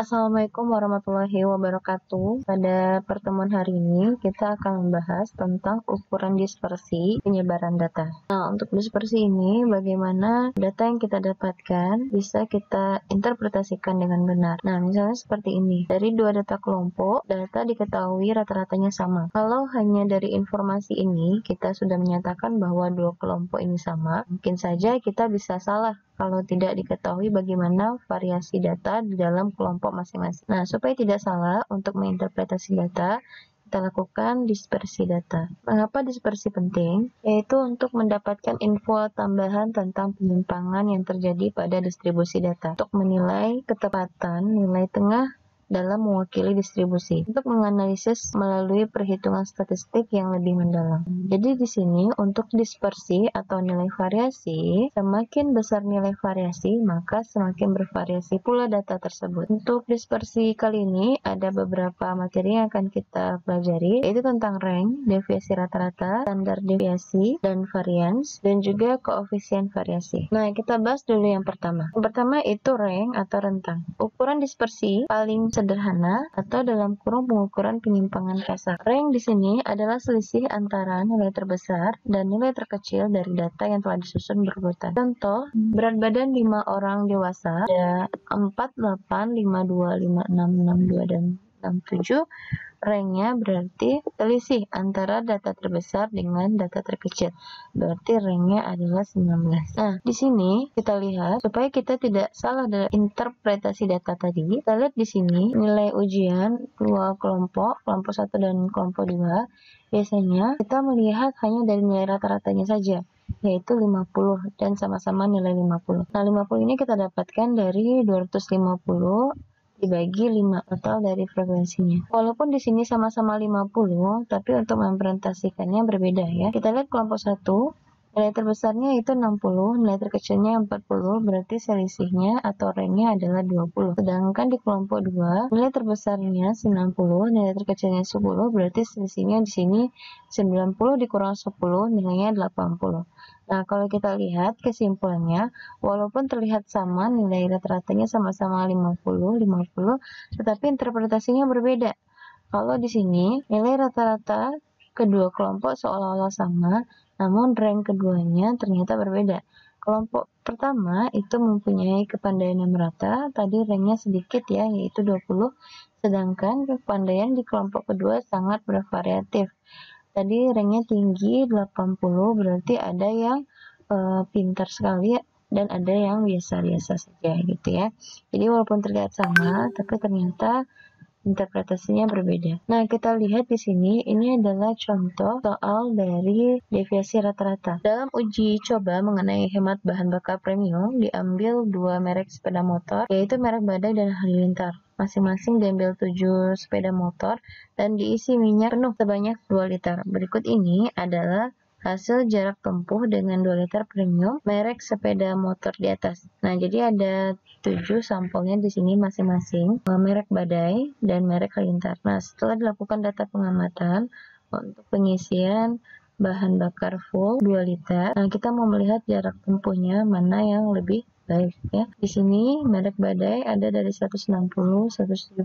Assalamualaikum warahmatullahi wabarakatuh. Pada pertemuan hari ini, kita akan membahas tentang ukuran dispersi penyebaran data. Nah, untuk dispersi ini, bagaimana data yang kita dapatkan bisa kita interpretasikan dengan benar. Nah, misalnya seperti ini. Dari dua data kelompok, data diketahui rata-ratanya sama. Kalau hanya dari informasi ini, kita sudah menyatakan bahwa dua kelompok ini sama, mungkin saja kita bisa salah kalau tidak diketahui bagaimana variasi data di dalam kelompok masing-masing. Nah, supaya tidak salah untuk menginterpretasi data, kita lakukan dispersi data. Mengapa dispersi penting? Yaitu untuk mendapatkan info tambahan tentang penyimpangan yang terjadi pada distribusi data, untuk menilai ketepatan nilai tengah dalam mewakili distribusi, untuk menganalisis melalui perhitungan statistik yang lebih mendalam. Jadi di sini untuk dispersi atau nilai variasi, semakin besar nilai variasi, maka semakin bervariasi pula data tersebut. Untuk dispersi kali ini ada beberapa materi yang akan kita pelajari, yaitu tentang rank, deviasi rata-rata, standar deviasi, dan variance, dan juga koefisien variasi. Nah, kita bahas dulu yang pertama. Yang pertama itu rank atau rentang. Ukuran dispersi paling sederhana atau dalam kurung pengukuran penyimpangan kasar. Rank di sini adalah selisih antara nilai terbesar dan nilai terkecil dari data yang telah disusun berurutan. Contoh, berat badan 5 orang dewasa ada 4, 8, 5, 2, 5, 6, 6, 2, dan 6, 7. Ranknya berarti selisih antara data terbesar dengan data terkecil. Berarti ranknya adalah 19. Nah, di sini kita lihat supaya kita tidak salah dalam interpretasi data tadi. Kita lihat di sini nilai ujian dua kelompok 1 dan kelompok 2. Biasanya kita melihat hanya dari nilai rata-ratanya saja, yaitu 50 dan sama-sama nilai 50. Nah, 50 ini kita dapatkan dari 250 dibagi 5 total dari frekuensinya. Walaupun di sini sama-sama 50, tapi untuk mempresentasikannya berbeda ya. Kita lihat kelompok 1, nilai terbesarnya itu 60, nilai terkecilnya 40, berarti selisihnya atau ranknya adalah 20. Sedangkan di kelompok 2, nilai terbesarnya 90, nilai terkecilnya 10, berarti selisihnya di sini 90 dikurang 10, nilainya 80. Nah, kalau kita lihat kesimpulannya, walaupun terlihat sama nilai rata-ratanya sama-sama 50, tetapi interpretasinya berbeda. Kalau di sini nilai rata-rata kedua kelompok seolah-olah sama, namun rank keduanya ternyata berbeda. Kelompok pertama itu mempunyai kepandaian yang merata, tadi ranknya sedikit ya, yaitu 20, sedangkan kepandaian di kelompok kedua sangat bervariatif. Tadi ranknya tinggi 80, berarti ada yang pintar sekali dan ada yang biasa-biasa saja gitu ya. Jadi walaupun terlihat sama, tapi ternyata interpretasinya berbeda. Nah, kita lihat di sini, ini adalah contoh soal dari deviasi rata-rata. Dalam uji coba mengenai hemat bahan bakar premium, diambil dua merek sepeda motor, yaitu merek Badai dan Halilintar. Masing-masing diambil 7 sepeda motor dan diisi minyak penuh sebanyak 2 liter. Berikut ini adalah hasil jarak tempuh dengan 2 liter premium merek sepeda motor di atas. Nah, jadi ada 7 sampelnya di sini masing-masing, merek Badai dan merek Halilintar. Nah, setelah dilakukan data pengamatan untuk pengisian bahan bakar full 2 liter, nah kita mau melihat jarak tempuhnya mana yang lebih baik ya. Di sini merek Badai ada dari 160, 170,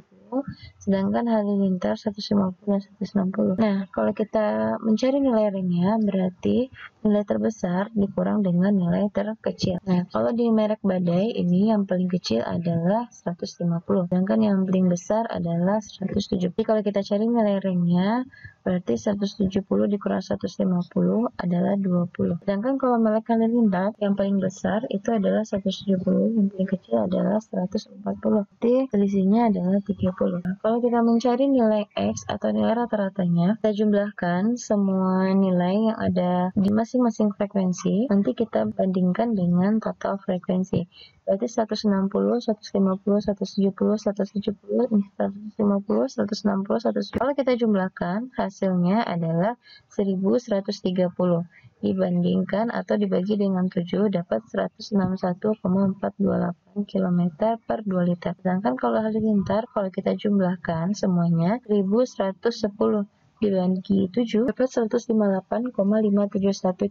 sedangkan Halilintar 150 dan 160. Nah, kalau kita mencari nilai ranknya, berarti nilai terbesar dikurang dengan nilai terkecil. Nah, kalau di merek Badai ini yang paling kecil adalah 150, sedangkan yang paling besar adalah 170. Jadi kalau kita cari nilai ranknya, berarti 170 dikurang 150 adalah 20. Sedangkan kalau merek Halilintar yang paling besar itu adalah 170, yang paling kecil adalah 140. Jadi selisihnya adalah 30. Nah, kalau kita mencari nilai X atau nilai rata-ratanya, kita jumlahkan semua nilai yang ada di masing-masing frekuensi, nanti kita bandingkan dengan total frekuensi. Berarti 160, 150, 170, 170, 150, 160, 170. Kalau kita jumlahkan, hasilnya adalah 1130. Dibandingkan atau dibagi dengan 7 dapat 161,428 km per 2 liter. Sedangkan kalau Halilintar, kalau kita jumlahkan semuanya 1110. dibagi 7 dapat 158,571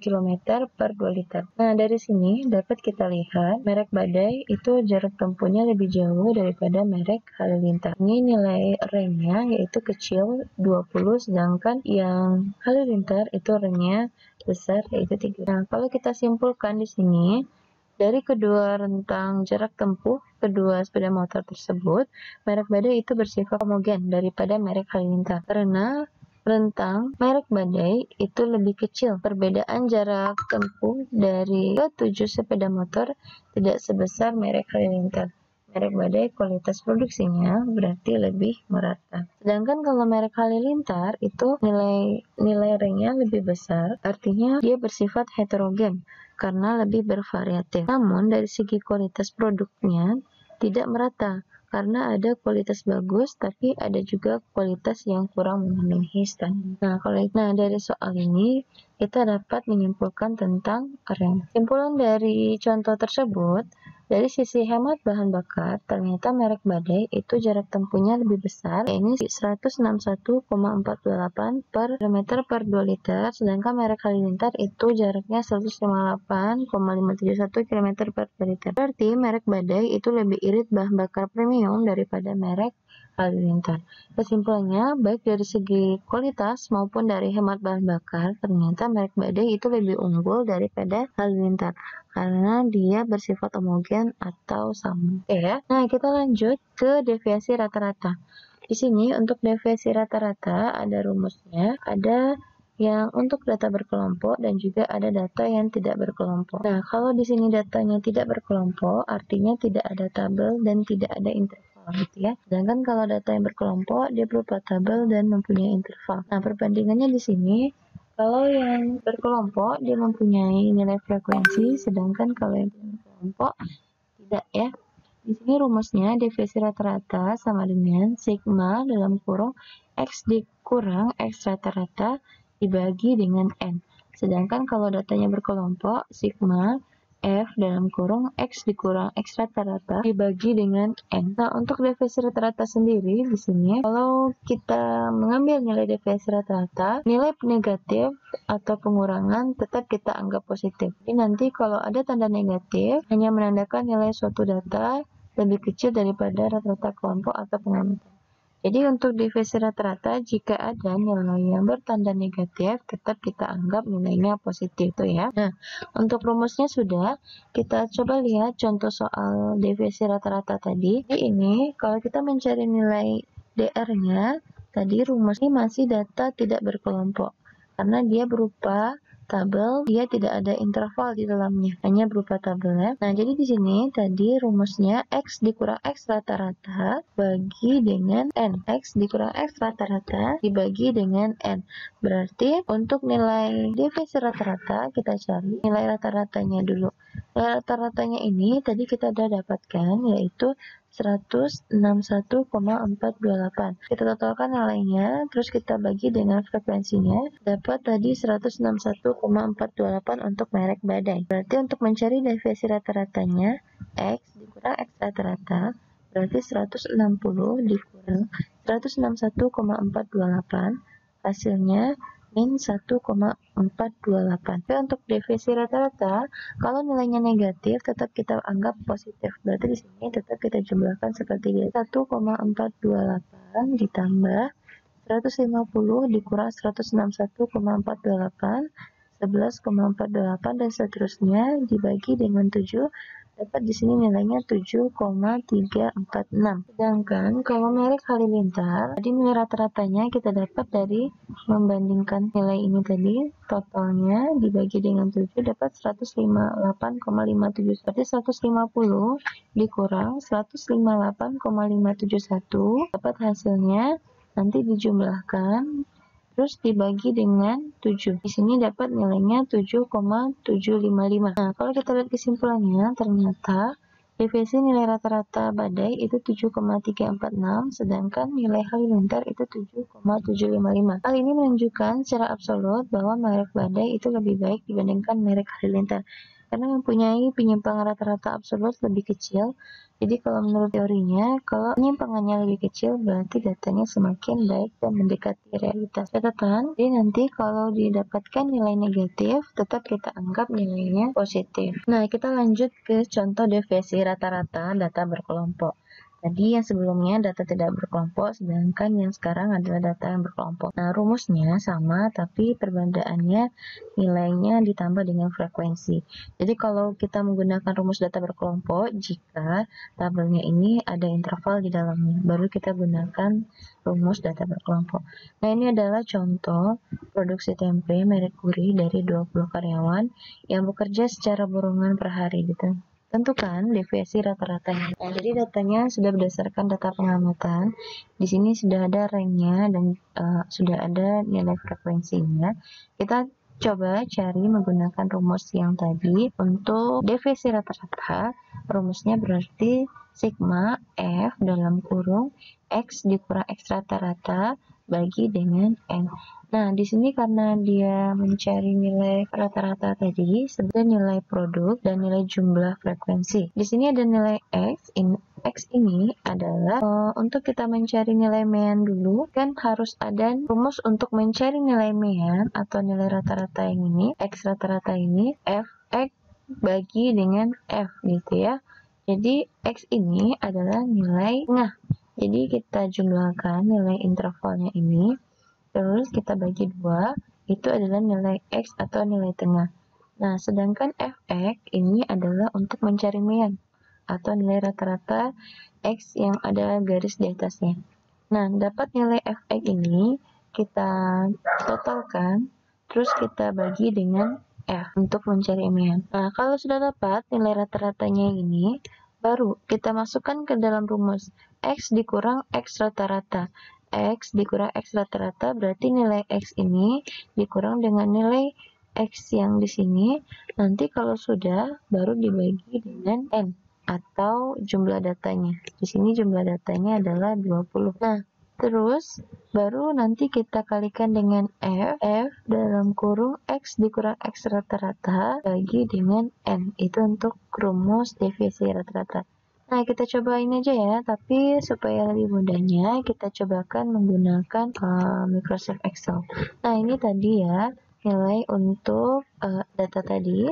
km per 2 liter. Nah, dari sini dapat kita lihat merek Badai itu jarak tempuhnya lebih jauh daripada merek Halilintar. Ini nilai R-nya yaitu kecil 20, sedangkan yang Halilintar itu R-nya besar yaitu 3. Nah, kalau kita simpulkan di sini, dari kedua rentang jarak tempuh kedua sepeda motor tersebut, merek Badai itu bersifat homogen daripada merek Halilintar. Karena rentang merek Badai itu lebih kecil. Perbedaan jarak tempuh dari ketujuh sepeda motor tidak sebesar merek Halilintar. Merek Badai kualitas produksinya berarti lebih merata. Sedangkan kalau merek Halilintar itu nilai R-nya lebih besar, artinya dia bersifat heterogen karena lebih bervariatif. Namun dari segi kualitas produknya tidak merata karena ada kualitas bagus tapi ada juga kualitas yang kurang memenuhi standar. Nah, dari soal ini kita dapat menyimpulkan tentang rem. Simpulan dari contoh tersebut, dari sisi hemat bahan bakar, ternyata merek Badai itu jarak tempuhnya lebih besar, yaitu 161,428 per kilometer per 2 liter, sedangkan merek Halilintar itu jaraknya 158,571 km per 2 liter. Berarti merek Badai itu lebih irit bahan bakar premium daripada merek Halilintar. Kesimpulannya, baik dari segi kualitas maupun dari hemat bahan bakar, ternyata merek Badai itu lebih unggul daripada Halilintar karena dia bersifat homogen atau sama. Oke ya. Nah, kita lanjut ke deviasi rata-rata. Di sini untuk deviasi rata-rata ada rumusnya, ada yang untuk data berkelompok dan juga ada data yang tidak berkelompok. Nah, kalau di sini datanya tidak berkelompok, artinya tidak ada tabel dan tidak ada interval gitu ya. Sedangkan kalau data yang berkelompok, dia berupa tabel dan mempunyai interval. Nah, perbandingannya di sini, kalau yang berkelompok dia mempunyai nilai frekuensi, sedangkan kalau yang tidak berkelompok tidak ya. Di sini rumusnya deviasi rata-rata sama dengan sigma dalam kurung X dikurang X rata-rata dibagi dengan N. Sedangkan kalau datanya berkelompok, sigma F dalam kurung X dikurang X rata-rata dibagi dengan N. Nah, untuk deviasi rata-rata sendiri di sini, kalau kita mengambil nilai deviasi rata-rata, nilai negatif atau pengurangan tetap kita anggap positif. Jadi nanti kalau ada tanda negatif, hanya menandakan nilai suatu data lebih kecil daripada rata-rata kelompok atau pengamatan. Jadi untuk deviasi rata-rata, jika ada nilai yang bertanda negatif, tetap kita anggap nilainya positif tuh ya. Nah, untuk rumusnya sudah, kita coba lihat contoh soal deviasi rata-rata tadi. Jadi ini, kalau kita mencari nilai DR-nya, tadi rumus ini masih data tidak berkelompok. Karena dia berupa tabel, dia tidak ada interval di dalamnya, hanya berupa tabel ya. Nah, jadi di sini tadi rumusnya X dikurang X rata-rata bagi dengan N. X dikurang X rata-rata dibagi dengan N. Berarti untuk nilai deviasi rata-rata kita cari nilai rata-ratanya dulu. Nilai rata-ratanya ini tadi kita sudah dapatkan yaitu 161,428. Kita totalkan nilainya, terus kita bagi dengan frekuensinya, dapat tadi 161,428 untuk merek Badai. Berarti untuk mencari deviasi rata-ratanya, X dikurang X rata-rata, berarti 160 dikurang 161,428, hasilnya min 1,428. Tapi untuk deviasi rata-rata, kalau nilainya negatif tetap kita anggap positif. Berarti di sini tetap kita jumlahkan seperti ini. 1,428 ditambah 150 dikurang 161,428, 11,428 dan seterusnya dibagi dengan 7. Dapat di sini nilainya 7,346. Sedangkan kalau merek Halilintar, tadi nilai rata-ratanya kita dapat dari membandingkan nilai ini tadi, totalnya dibagi dengan 7 dapat 158,571. Berarti 150 dikurang 158,571 dapat hasilnya nanti dijumlahkan terus dibagi dengan 7. Di sini dapat nilainya 7,755. Nah, kalau kita lihat kesimpulannya, ternyata deviasi nilai rata-rata Badai itu 7,346, sedangkan nilai Halilintar itu 7,755. Hal ini menunjukkan secara absolut bahwa merek Badai itu lebih baik dibandingkan merek Halilintar. karena mempunyai penyimpangan rata-rata absolut lebih kecil. Jadi kalau menurut teorinya, kalau penyimpangannya lebih kecil berarti datanya semakin baik dan mendekati realitas. Catatan, jadi nanti kalau didapatkan nilai negatif, tetap kita anggap nilainya positif. Nah, kita lanjut ke contoh deviasi rata-rata data berkelompok. Tadi yang sebelumnya data tidak berkelompok, sedangkan yang sekarang adalah data yang berkelompok. Nah, rumusnya sama, tapi perbedaannya nilainya ditambah dengan frekuensi. Jadi kalau kita menggunakan rumus data berkelompok, jika tabelnya ini ada interval di dalamnya, baru kita gunakan rumus data berkelompok. Nah, ini adalah contoh produksi tempe merek Curie dari 20 karyawan yang bekerja secara borongan per hari gitu. Tentukan deviasi rata-ratanya. Nah, jadi datanya sudah berdasarkan data pengamatan. Di sini sudah ada range-nya dan sudah ada nilai frekuensinya. Kita coba cari menggunakan rumus yang tadi. Untuk deviasi rata-rata, rumusnya berarti sigma F dalam kurung X dikurang X rata-rata bagi dengan N. Nah, di sini karena dia mencari nilai rata-rata tadi, sebenarnya nilai produk dan nilai jumlah frekuensi. Di sini ada nilai X. X ini adalah untuk kita mencari nilai mean dulu, kan harus ada rumus untuk mencari nilai mean atau nilai rata-rata yang ini, X rata-rata ini, F X bagi dengan F gitu ya. Jadi X ini adalah nilai tengah. Jadi kita jumlahkan nilai intervalnya ini, terus kita bagi 2, itu adalah nilai X atau nilai tengah. Nah, sedangkan Fx ini adalah untuk mencari mean atau nilai rata-rata X yang ada garis di atasnya. Nah, dapat nilai Fx ini, kita totalkan, terus kita bagi dengan F untuk mencari mean. Nah, kalau sudah dapat nilai rata-ratanya ini, baru kita masukkan ke dalam rumus X dikurang X rata-rata. X dikurang X rata-rata berarti nilai X ini dikurang dengan nilai X yang di sini. Nanti kalau sudah, baru dibagi dengan N atau jumlah datanya. Di sini jumlah datanya adalah 20. Nah, terus baru nanti kita kalikan dengan F dalam kurung X dikurang X rata-rata bagi dengan N. Itu untuk rumus deviasi rata-rata. Nah, kita cobain aja ya, tapi supaya lebih mudahnya kita cobakan menggunakan Microsoft Excel. Nah, ini tadi ya nilai untuk data tadi.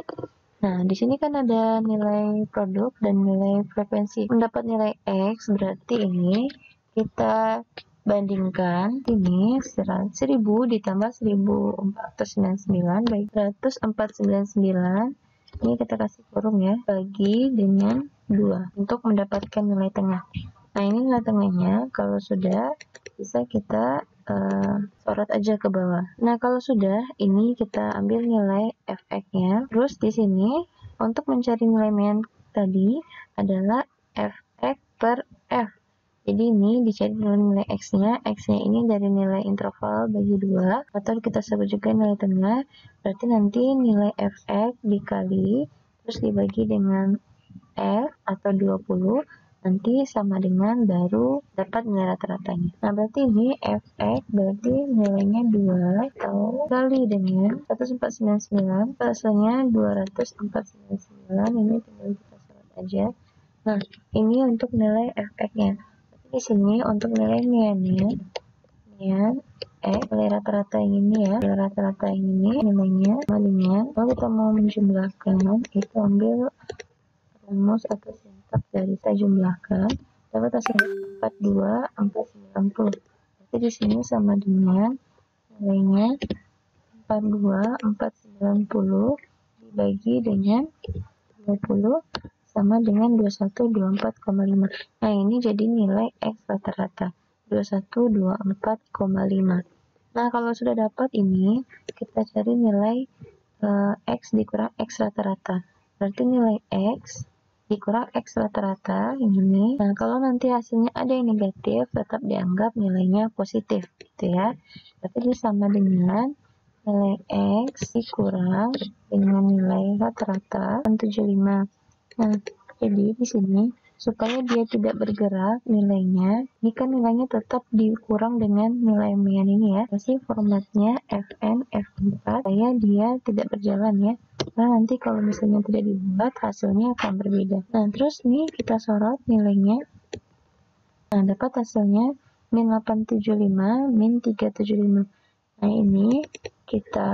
Nah, di sini kan ada nilai produk dan nilai frekuensi. Mendapat nilai X berarti ini kita bandingkan ini 1000 ditambah 1499 baik 1499 ini kita kasih kurung ya, bagi dengan 2 untuk mendapatkan nilai tengah. Nah, ini nilai tengahnya. Kalau sudah, bisa kita sorot aja ke bawah. Nah, kalau sudah, ini kita ambil nilai Fx-nya. Terus di sini untuk mencari nilai mean tadi adalah Fx per F. Jadi ini dicari nilai X-nya. X-nya ini dari nilai interval bagi 2, atau kita sebut juga nilai tengah. Berarti nanti nilai Fx dikali, terus dibagi dengan F atau 20, nanti sama dengan baru dapat nilai rata-ratanya. Nah, berarti ini Fx berarti nilainya 2 atau kali dengan 1499, hasilnya 2499, ini tinggal kita sorot aja. Nah, ini untuk nilai Fx-nya. Di sini untuk nilai mean-nya, nilai rata-rata yang ini ya, nilai rata-rata yang ini nilainya sama dengan, kalau kita mau menjumlahkan, itu ambil rumus atau sintak dari kita jumlahkan, dapat hasilnya 42490. Jadi di sini sama dengan nilainya 42490 dibagi dengan 20 sama dengan 2124,5. Nah, ini jadi nilai X rata-rata 2124,5. Nah, kalau sudah dapat ini, kita cari nilai X dikurang X rata-rata. Berarti nilai X dikurang X rata-rata ini. Nah, kalau nanti hasilnya ada yang negatif, tetap dianggap nilainya positif gitu ya. Tapi ini sama dengan nilai X dikurang dengan nilai rata-rata 75. Nah, jadi di sini supaya dia tidak bergerak nilainya, ini kan nilainya tetap dikurang dengan nilai mean ini ya. Kasih formatnya Fn F4 supaya dia tidak berjalan ya. Nah, nanti kalau misalnya tidak dibuat, hasilnya akan berbeda. Nah, terus nih kita sorot nilainya. Nah, dapat hasilnya min 875, min 375. Nah, ini kita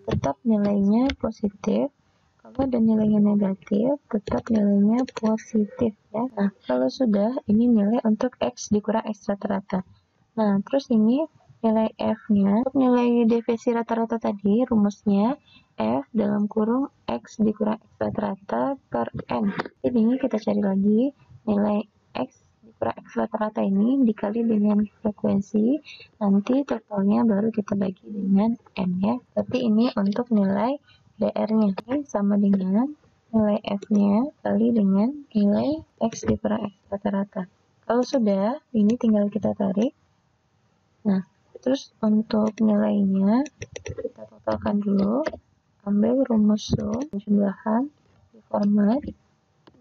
tetap nilainya positif. Kalau ada nilainya negatif, tetap nilainya positif ya. Nah, kalau sudah, ini nilai untuk X dikurang X rata-rata. Nah, terus ini nilai F-nya, untuk nilai deviasi rata-rata tadi, rumusnya F dalam kurung X dikurang X rata-rata per N. Jadi ini kita cari lagi nilai X dikurang X rata-rata ini dikali dengan frekuensi, nanti totalnya baru kita bagi dengan N ya. Berarti ini untuk nilai DR-nya sama dengan nilai F-nya kali dengan nilai X dikurang X rata-rata. Kalau sudah, ini tinggal kita tarik. Nah, terus untuk nilainya kita totalkan dulu. Ambil rumus sum jumlahan di format,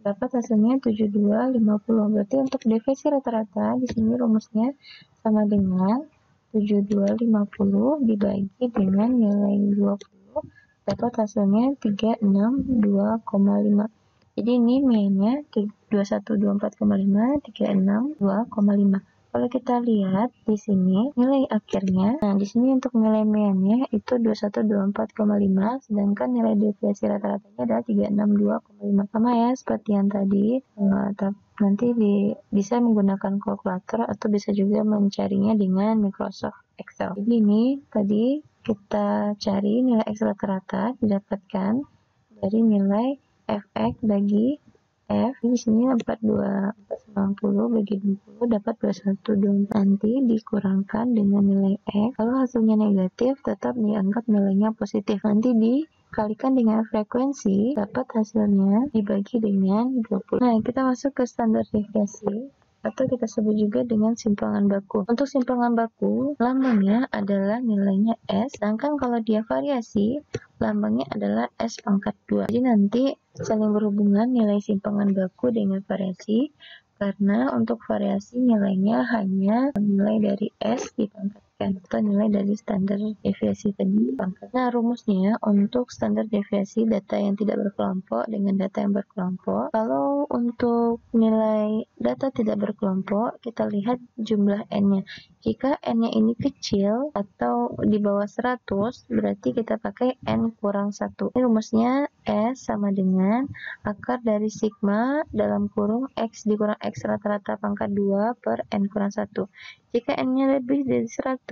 dapat hasilnya 7250. Berarti untuk deviasi rata-rata di sini rumusnya sama dengan 7250 dibagi dengan nilai 20, dapat hasilnya 362,5. Jadi ini meannya 2124,5, 362,5. Kalau kita lihat di sini nilai akhirnya, nah di sini untuk nilai meannya itu 2124,5, sedangkan nilai deviasi rata-ratanya adalah 362,5. Sama ya seperti yang tadi, nanti bisa menggunakan kalkulator atau bisa juga mencarinya dengan Microsoft Excel. Jadi ini tadi kita cari nilai X rata-rata didapatkan dari nilai Fx bagi F. Di sini 490 bagi 20 dapat 2124. Nanti dikurangkan dengan nilai X. Kalau hasilnya negatif, tetap dianggap nilainya positif. Nanti dikalikan dengan frekuensi, dapat hasilnya dibagi dengan 20. Nah, kita masuk ke standar deviasi, atau kita sebut juga dengan simpangan baku. Untuk simpangan baku, lambangnya adalah nilainya S, sedangkan kalau dia variasi, lambangnya adalah S pangkat 2. Jadi nanti saling berhubungan nilai simpangan baku dengan variasi, karena untuk variasi nilainya hanya nilai dari S dipangkatkan atau nilai dari standar deviasi tadi pangkat. Nah, rumusnya untuk standar deviasi data yang tidak berkelompok dengan data yang berkelompok. Kalau untuk nilai data tidak berkelompok, kita lihat jumlah N-nya. Jika N-nya ini kecil atau di bawah 100, berarti kita pakai N kurang 1. Ini rumusnya S sama dengan akar dari sigma dalam kurung X dikurang X rata-rata pangkat 2 per N kurang 1. Jika N-nya lebih dari 100,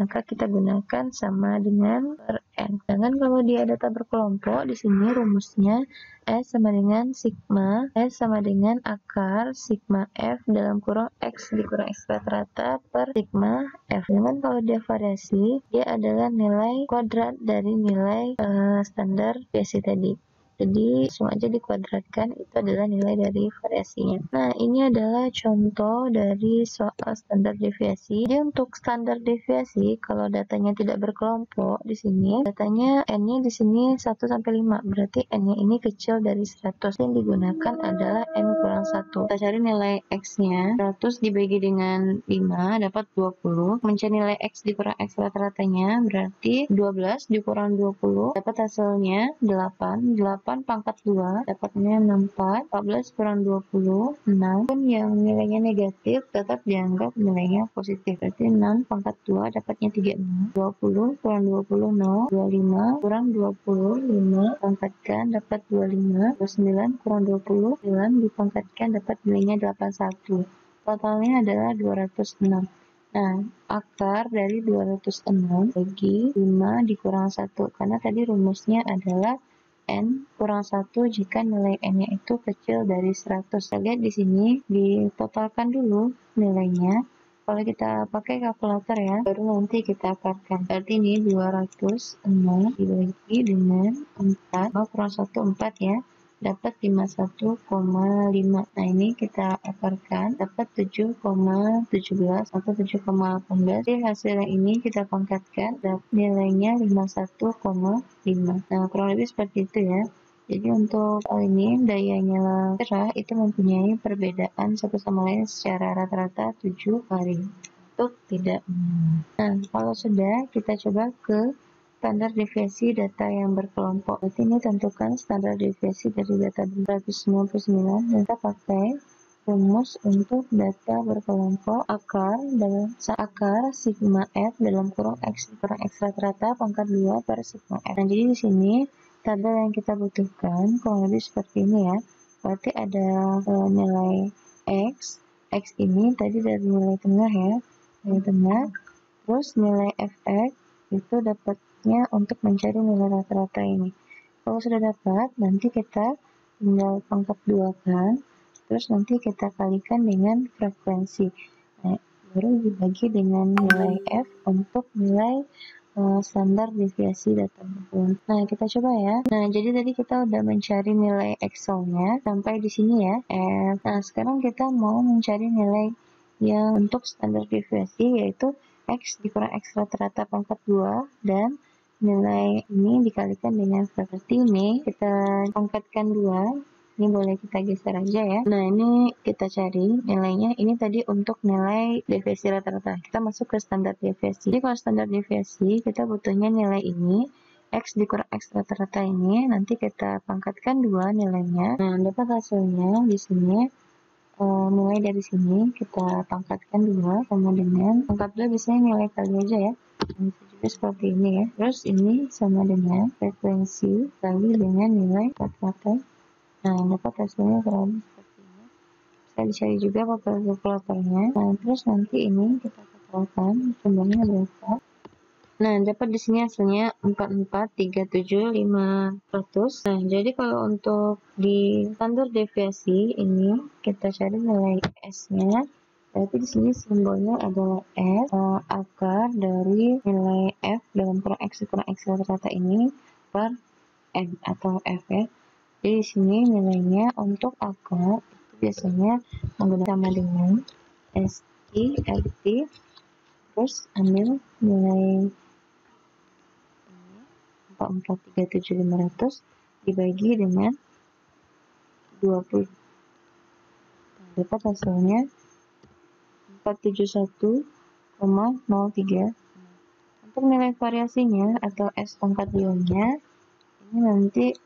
maka kita gunakan sama dengan per N. Sedangkan kalau dia data berkelompok, di sini rumusnya S sama dengan sigma, S sama dengan akar sigma F dalam kurung X dikurang X rata-rata per sigma F. Sedangkan kalau dia variasi, dia adalah nilai kuadrat dari nilai standar deviasi tadi. Jadi langsung aja dikuadratkan, itu adalah nilai dari variasinya. Nah, ini adalah contoh dari soal standar deviasi. Jadi untuk standar deviasi, kalau datanya tidak berkelompok di sini, datanya N-nya di sini 1 sampai 5, berarti N-nya ini kecil dari 100. Yang digunakan adalah N kurang 1. Kita cari nilai X-nya, 100 dibagi dengan 5 dapat 20. Mencari nilai X dikurang X rata-ratanya berarti 12 dikurang 20 dapat hasilnya 8 pangkat 2 dapatnya 64. 14 kurang 20 6. Pun yang nilainya negatif tetap dianggap nilainya positif, berarti 6 pangkat 2 dapatnya 36. 20 kurang 20 0. 25 kurang 20 5 pangkatkan dapat 25. 29 kurang 20 9 dipangkatkan dapat nilainya 81. Totalnya adalah 206. Nah, akar dari 206 bagi 5 dikurang 1, karena tadi rumusnya adalah N kurang 1 jika nilai N-nya itu kecil dari 100. Kita lihat di sini, ditotalkan dulu nilainya. Kalau kita pakai kalkulator ya, baru nanti kita akarkan. Berarti ini 206 dibagi dengan 4, kurang 1, 4 ya. Dapat 51,5. Nah, ini kita akarkan, dapat 7,17 atau 7,18. Jadi hasil yang ini kita pangkatkan, nilainya 51,5. Nah, kurang lebih seperti itu ya. Jadi untuk hal ini daya nyala cerah itu mempunyai perbedaan satu sama lain secara rata-rata 7 kali untuk tidak menyala. Nah, kalau sudah, kita coba ke standar deviasi data yang berkelompok. Berarti ini tentukan standar deviasi dari data 299 dan kita pakai rumus untuk data berkelompok akar sigma f dalam kurung x kurang x rata-rata pangkat 2 per sigma f. Nah, jadi di sini tabel yang kita butuhkan kurang lebih seperti ini ya. Berarti ada nilai x ini tadi dari nilai tengah ya, nilai tengah. Terus nilai fx itu dapatnya untuk mencari nilai rata-rata ini. Kalau sudah dapat, nanti kita tinggal pangkat 2 kan, terus nanti kita kalikan dengan frekuensi. Nah, baru dibagi dengan nilai f untuk nilai standar deviasi data berkelompok. Nah, kita coba ya. Nah, jadi tadi kita udah mencari nilai Excel-nya sampai di sini ya, f. Nah, sekarang kita mau mencari nilai yang untuk standar deviasi yaitu x dikurang x rata-rata pangkat 2 dan nilai ini dikalikan dengan frekuensi ini kita pangkatkan 2. Ini boleh kita geser aja ya. Nah, ini kita cari nilainya. Ini tadi untuk nilai deviasi rata-rata. Kita masuk ke standar deviasi. Jadi kalau standar deviasi kita butuhnya nilai ini x dikurang x rata-rata ini, nanti kita pangkatkan 2 nilainya. Nah, dapat hasilnya di sini. Mulai dari sini kita pangkatkan 2 sama dengan pangkat 2 biasanya nilai kali aja ya. Bisa juga seperti ini ya. Terus ini sama dengan frekuensi kali dengan nilai rata-rata. Nah, dapat hasilnya kurang seperti ini. Bisa dicari juga pakai kalkulatornya. Nah, terus nanti ini kita totalkan jumlahnya berapa. Nah, dapat di sini hasilnya 4437.500. Nah, jadi kalau untuk di standar deviasi ini kita cari nilai S-nya. Berarti di sini simbolnya adalah S, akar dari nilai F dalam kurang X rata-rata ini per N atau F ya. Jadi di sini nilainya untuk akar itu biasanya menggunakan sama dengan ST, RT, terus ambil nilai 4437.500 dibagi dengan 20. Dapat hasilnya 471,03. Untuk nilai variasinya atau S pangkat 2-nya ini nanti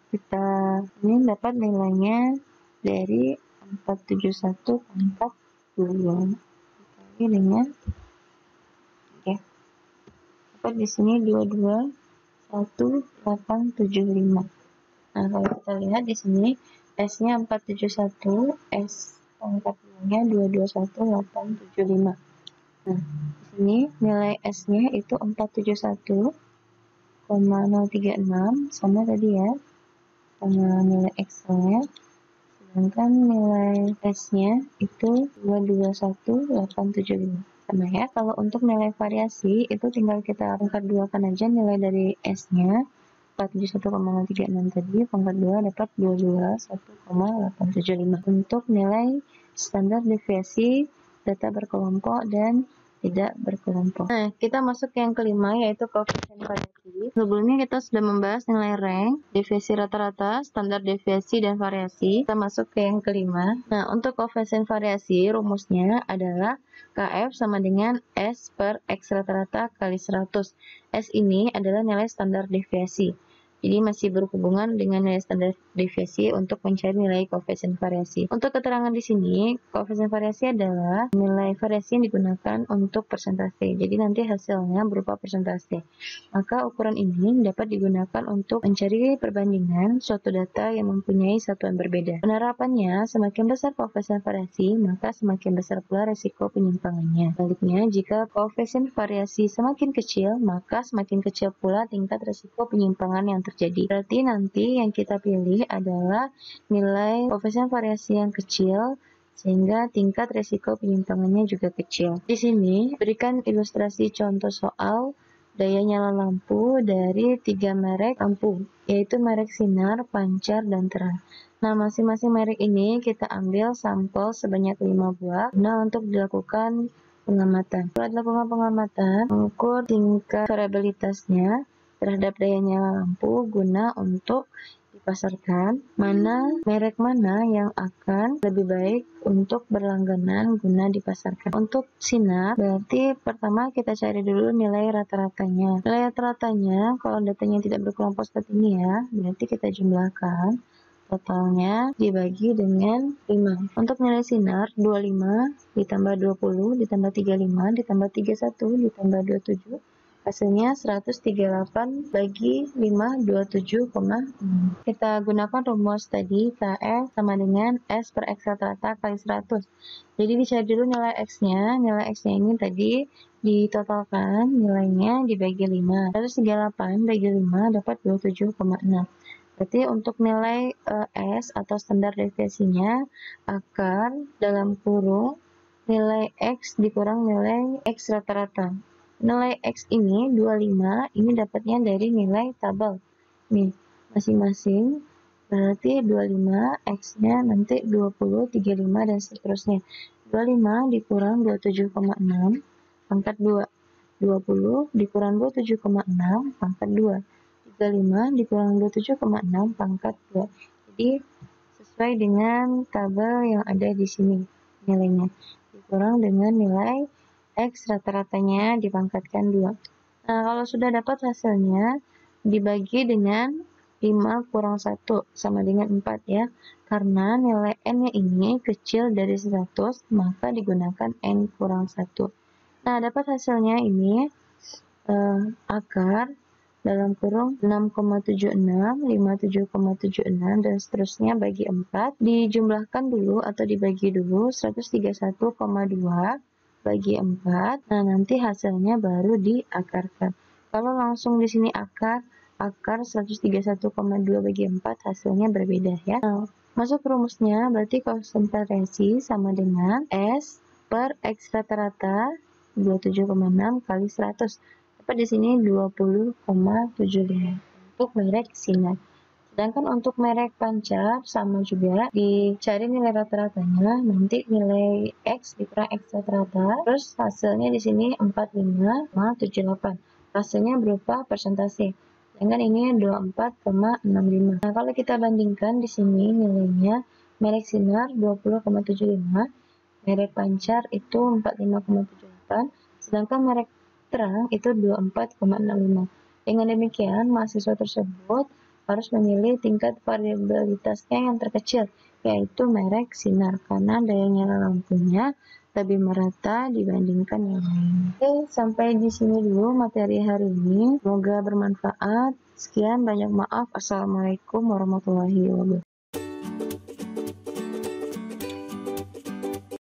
kita dapat nilainya dari 471,2 dikali dengan dapat di sini 221.875. Nah, kalau kita lihat di sini S-nya 471, S pangkat 2-nya 221.875. Nah, di sini nilai S-nya itu 471,036 sama tadi ya, sama nilai X-nya. Sedangkan nilai S-nya itu 221.875. Sama ya. Kalau untuk nilai variasi itu tinggal kita pangkat 2 kan aja nilai dari S-nya. 471,036 tadi pangkat 2 dapat 221,875 untuk nilai standar deviasi data berkelompok dan tidak berkelompok. Nah, kita masuk ke yang kelima yaitu koefisien variasi. Sebelumnya kita sudah membahas nilai rank, deviasi rata-rata, standar deviasi dan variasi. Kita masuk ke yang kelima. Nah, untuk koefisien variasi rumusnya adalah KF sama dengan S per X rata-rata kali 100. S ini adalah nilai standar deviasi. Jadi masih berhubungan dengan nilai standar deviasi untuk mencari nilai koefisien variasi. Untuk keterangan di sini, koefisien variasi adalah nilai variasi yang digunakan untuk persentase. Jadi nanti hasilnya berupa persentase. Maka ukuran ini dapat digunakan untuk mencari perbandingan suatu data yang mempunyai satuan berbeda. Penerapannya, semakin besar koefisien variasi, maka semakin besar pula resiko penyimpangannya. Sebaliknya, jika koefisien variasi semakin kecil, maka semakin kecil pula tingkat resiko penyimpangan yang terjadi. Berarti nanti yang kita pilih adalah nilai koefisien variasi yang kecil sehingga tingkat resiko penyimpangannya juga kecil. Di sini berikan ilustrasi contoh soal daya nyala lampu dari 3 merek lampu, yaitu merek sinar, pancar, dan terang. Nah, masing-masing merek ini kita ambil sampel sebanyak 5 buah untuk dilakukan pengamatan. Setelah dilakukan pengamatan, mengukur tingkat variabilitasnya terhadap daya nyala lampu guna untuk dipasarkan, merek mana yang akan lebih baik untuk berlangganan guna dipasarkan. Untuk sinar, berarti pertama kita cari dulu nilai rata-ratanya. Nilai rata-ratanya, kalau datanya tidak berkelompok seperti ini ya, berarti kita jumlahkan. Totalnya dibagi dengan 5. Untuk nilai sinar, 25 ditambah 20 ditambah 35 ditambah 31 ditambah 27, hasilnya 138 bagi 5, 27,6. Kita gunakan rumus tadi, KS sama dengan S per X rata-rata kali 100. Jadi dicari dulu nilai X-nya. Nilai X-nya ini tadi ditotalkan, nilainya dibagi 5. 138 bagi 5 dapat 27,6. Berarti untuk nilai S atau standar deviasinya akar dalam kurung nilai X dikurang nilai X rata-rata. Nilai X ini 25, ini dapatnya dari nilai tabel. Nih, masing-masing berarti 25, X-nya nanti 20, 35, dan seterusnya. 25 dikurang 27,6 pangkat 2. 20 dikurang 27,6 pangkat 2. 35 dikurang 27,6 pangkat 2. Jadi sesuai dengan tabel yang ada di sini nilainya. Dikurang dengan nilai X rata-ratanya dipangkatkan 2. Nah, kalau sudah dapat hasilnya dibagi dengan 5 kurang 1 sama dengan 4 ya. Karena nilai N-nya ini kecil dari 100, maka digunakan N kurang 1. Nah, dapat hasilnya ini akar dalam kurung 6,76, 57,76, dan seterusnya bagi 4. Dijumlahkan dulu atau dibagi dulu 131,2 bagi 4. Nah, nanti hasilnya baru diakarkan. Kalau langsung di sini akar 131,2 bagi 4 hasilnya berbeda ya. Nah, masuk rumusnya berarti konsentrasi sama dengan S per X rata-rata 27,6 kali 100. Di sini 20,75 untuk merek sinar. Sedangkan untuk merek pancar sama juga, dicari nilai rata-ratanya, nanti nilai X dikurang X rata-rata, terus hasilnya di sini 45,78. Hasilnya berupa persentase. Sedangkan ini 24,65. Nah, kalau kita bandingkan di sini nilainya merek sinar 20,75, merek pancar itu 45,78, sedangkan merek terang itu 24,65. Dengan demikian, mahasiswa tersebut harus memilih tingkat variabilitasnya yang terkecil, yaitu merek sinar, karena daya nyala lampunya lebih merata dibandingkan yang lain. Oke, sampai di sini dulu materi hari ini. Semoga bermanfaat. Sekian, banyak maaf. Assalamualaikum warahmatullahi wabarakatuh.